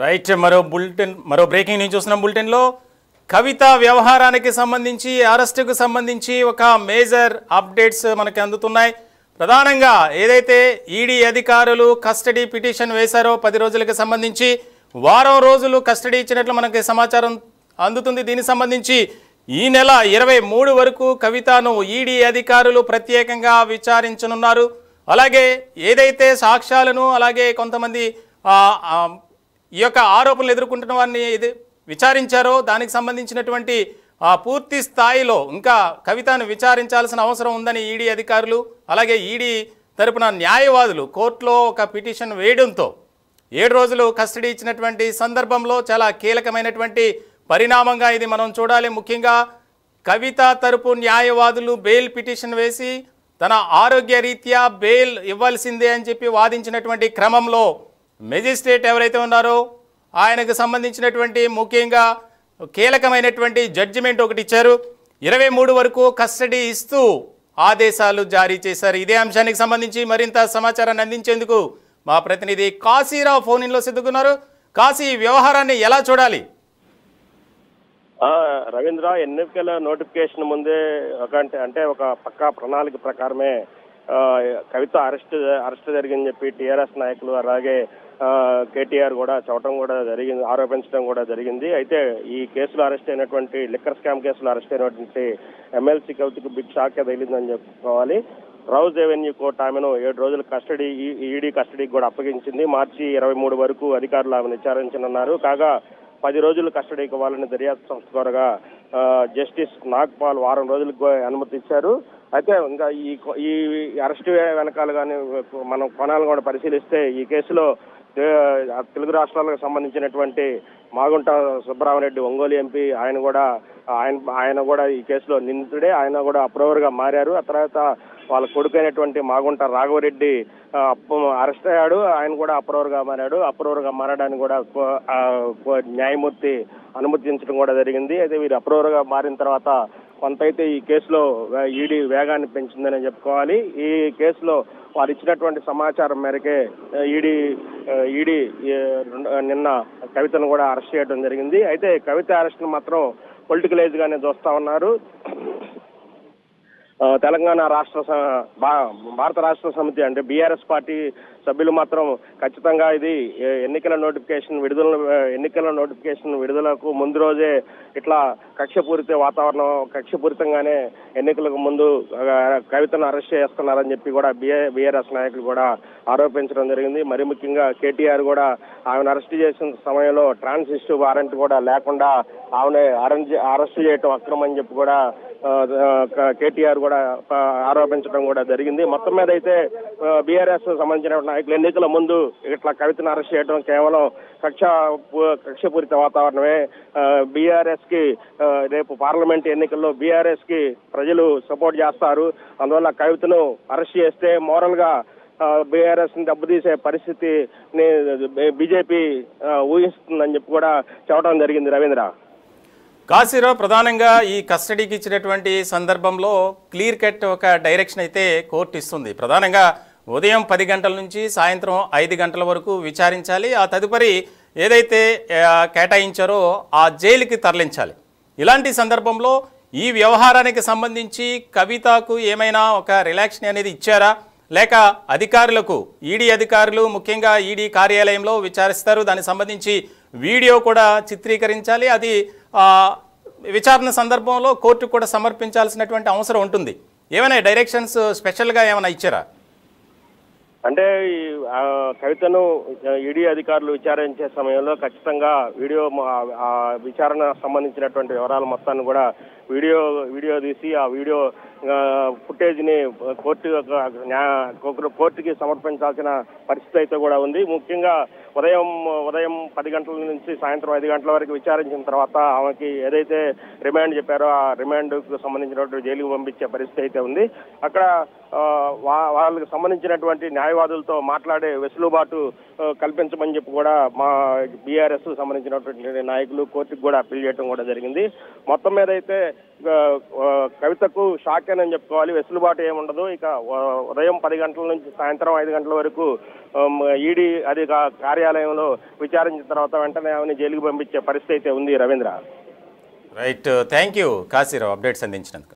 Right. మరో breaking news చూస్తున్నాం బులెటిన్లో. కవిత వ్యవహారానికి సంబంధించి అరెస్టుకు సంబంధించి ఒక మేజర్ అప్డేట్స్ మనకి అందుతున్నాయి. ప్రధానంగా ఏదైతే ఈడీ అధికారులు కస్టడీ పిటిషన్ వేశారో 10 రోజులకు సంబంధించి వారం రోజులు కస్టడీ ఇచ్చినట్లు మనకి సమాచారం అందుతుంది. దీనికి సంబంధించి ఈ నెల 23 వరకు కవితను ఈడీ అధికారులు ప్రత్యేకంగా విచారించనున్నారు. అలాగే ఏదైతే సాక్ష్యాలను అలాగే కొంతమంది ఈ యొక్క ఆరోపణలు ఎదుర్కొంటున్న వారిని విచారించారో దానికి సంబంధించినటువంటి పూర్తి స్థాయిలో ఇంకా కవితను విచారించాల్సిన అవసరం ఉందని ఈడీ అధికారులు అలాగే ఈడీ తరపున న్యాయవాదులు కోర్టులో ఒక పిటిషన్ వేయడంతో 7 రోజులు కస్టడీ ఇచ్చినటువంటి సందర్భంలో చాలా కీలకమైనటువంటి పరిణామంగా ఇది మనం చూడాలి. ముఖ్యంగా కవిత తరపు న్యాయవాదులు బెయిల్ పిటిషన్ వేసి తన ఆరోగ్య రీత్యా బెయిల్ ఇవ్వాల్సిందే అని చెప్పి వాదించినటువంటి క్రమంలో మెజిస్ట్రేట్ ఎవరైతే ఉన్నారో ఆయనకు సంబంధించినటువంటి ముఖ్యంగా కీలకమైనటువంటి జడ్జిమెంట్ ఒకటి ఇచ్చారు. 23 వరకు కస్టడీ ఇస్తూ ఆదేశాలు జారీ చేశారు. ఇదే అంశానికి సంబంధించి మరింత సమాచారాన్ని అందించేందుకు మా ప్రతినిధి కాశీరావు ఫోన్ ఇన్లో సిద్ధుకున్నారు. కాశీ, వ్యవహారాన్ని ఎలా చూడాలి? రవీంద్ర, ఎన్నికల నోటిఫికేషన్ ముందే ఒక పక్కా ప్రణాళిక ప్రకారమే కవిత అరెస్ట్ జరిగిందని చెప్పి టీఆర్ఎస్ నాయకులు అలాగే కేటీఆర్ కూడా చెప్పడం కూడా జరిగింది, ఆరోపించడం కూడా జరిగింది. అయితే ఈ కేసులో అరెస్ట్ అయినటువంటి లిక్కర్ స్కామ్ కేసులో అరెస్ట్ అయినటువంటి ఎమ్మెల్సీ కవితకు బిగ్ షాక్ తగిలిందని చెప్పుకోవాలి. రౌజ్ రెవెన్యూ కోర్టు ఆమెను 7 రోజుల కస్టడీ ఈడీ కస్టడీకి కూడా అప్పగించింది. మార్చి 23 వరకు అధికారులు ఆమెను విచారించనున్నారు. కాగా 10 రోజులు కస్టడీకి ఇవ్వాలని దర్యాప్తు సంస్థ ద్వారా జస్టిస్ నాగ్పాల్ వారం రోజులకు అనుమతి ఇచ్చారు. అయితే ఇంకా ఈ అరెస్ట్ వెనకాల కానీ మనం కోణాలను కూడా పరిశీలిస్తే ఈ కేసులో తెలుగు రాష్ట్రాలకు సంబంధించినటువంటి మాగుంట సుబ్బరామరెడ్డి ఒంగోలు ఎంపీ ఆయన కూడా ఈ కేసులో నిందితుడే. ఆయన కూడా అప్రూవర్గా మారారు. ఆ తర్వాత వాళ్ళ కొడుకైనటువంటి మాగుంట రాఘవరెడ్డి అరెస్ట్ అయ్యాడు. ఆయన కూడా అప్రూవర్గా మారాడు. అప్రూవర్గా మారడానికి కూడా న్యాయమూర్తి అనుమతించడం కూడా జరిగింది. అయితే వీరు అప్రూవర్గా మారిన తర్వాత కొంతైతే ఈ కేసులో ఈడీ వేగాన్ని పెంచిందని చెప్పుకోవాలి. ఈ కేసులో వారు ఇచ్చినటువంటి సమాచారం మేరకే ఈడీ నిన్న కవితను కూడా అరెస్ట్ చేయడం జరిగింది. అయితే కవిత అరెస్ట్ మాత్రం పొలిటికలైజ్ గానే చూస్తా ఉన్నారు. తెలంగాణ భారత రాష్ట్ర సమితి అంటే బీఆర్ఎస్ పార్టీ సభ్యులు మాత్రం ఖచ్చితంగా ఇది ఎన్నికల నోటిఫికేషన్ విడుదలకు ముందు రోజే ఇట్లా కక్షపూరితంగానే ఎన్నికలకు ముందు కవితను అరెస్ట్ చేస్తున్నారని చెప్పి కూడా బీఆర్ఎస్ నాయకులు కూడా ఆరోపించడం జరిగింది. మరి ముఖ్యంగా కేటీఆర్ కూడా ఆమెను అరెస్ట్ చేసిన సమయంలో ట్రాన్సిస్ట్ వారెంట్ కూడా లేకుండా ఆమెను అరెస్ట్ చేయటం అక్రమం అని చెప్పి కూడా కేటీఆర్ కూడా ఆరోపించడం కూడా జరిగింది. మొత్తం మీద అయితే బీఆర్ఎస్ సంబంధించిన నాయకులు ఎన్నికల ముందు ఇట్లా కవితను అరెస్ట్ చేయడం కేవలం కక్షపూరిత వాతావరణమే. బీఆర్ఎస్ కి రేపు పార్లమెంట్ ఎన్నికల్లో బీఆర్ఎస్ కి ప్రజలు సపోర్ట్ చేస్తారు. అందువల్ల కవితను అరెస్ట్ చేస్తే మోరల్ గా బీఆర్ఎస్ ని దెబ్బతీసే పరిస్థితిని బీజేపీ ఊహిస్తుందని చెప్పి కూడా చెప్పడం జరిగింది. రవీంద్ర, కాశీరావు, ప్రధానంగా ఈ కస్టడీకి ఇచ్చినటువంటి సందర్భంలో క్లియర్ కట్ ఒక డైరెక్షన్ అయితే కోర్టు ఇస్తుంది. ప్రధానంగా ఉదయం 10 గంటల నుంచి సాయంత్రం 5 గంటల వరకు విచారించాలి. ఆ తదుపరి ఏదైతే కేటాయించారో ఆ జైలుకి తరలించాలి. ఇలాంటి సందర్భంలో ఈ వ్యవహారానికి సంబంధించి కవితకు ఏమైనా ఒక రిలాక్షన్ అనేది ఇచ్చారా, లేక అధికారులకు ఈడీ అధికారులు ముఖ్యంగా ఈడీ కార్యాలయంలో విచారిస్తారు, దానికి సంబంధించి వీడియో కూడా చిత్రీకరించాలి, అది విచారణ సందర్భంలో కోర్టుకు కూడా సమర్పించాల్సినటువంటి అవసరం ఉంటుంది. ఏమైనా డైరెక్షన్స్ స్పెషల్గా ఏమైనా ఇచ్చారా? అంటే కవితను ఈడీ అధికారులు విచారించే సమయంలో ఖచ్చితంగా విచారణ సంబంధించినటువంటి వివరాలు మొత్తాన్ని కూడా వీడియో తీసి ఆ వీడియో ఫుటేజ్ని కోర్టుకి సమర్పించాల్సిన పరిస్థితి అయితే కూడా ఉంది. ముఖ్యంగా ఉదయం 10 గంటల నుంచి సాయంత్రం 5 గంటల వరకు విచారించిన తర్వాత ఆమెకి ఏదైతే రిమాండ్ చెప్పారో ఆ రిమాండ్కు సంబంధించినటువంటి జైలుకు పంపించే పరిస్థితి అయితే ఉంది. అక్కడ వాళ్ళకి సంబంధించినటువంటి న్యాయవాదులతో మాట్లాడే వెసులుబాటు కల్పించమని చెప్పి కూడా మా బీఆర్ఎస్ సంబంధించినటువంటి నాయకులు కోర్టుకు కూడా అప్పీల్ చేయడం కూడా జరిగింది. మొత్తం మీద అయితే కవితకు షాక్ అని చెప్పుకోవాలి. వెసులుబాటు ఏముండదు. ఇక ఉదయం 10 గంటల నుంచి సాయంత్రం 5 గంటల వరకు ఈడీ అది కార్యాలయంలో విచారించిన తర్వాత వెంటనే ఆమెను జైలుకు పంపించే పరిస్థితి అయితే ఉంది. Ravindra. Right, thank you Kasirao updates అందించినందుకు.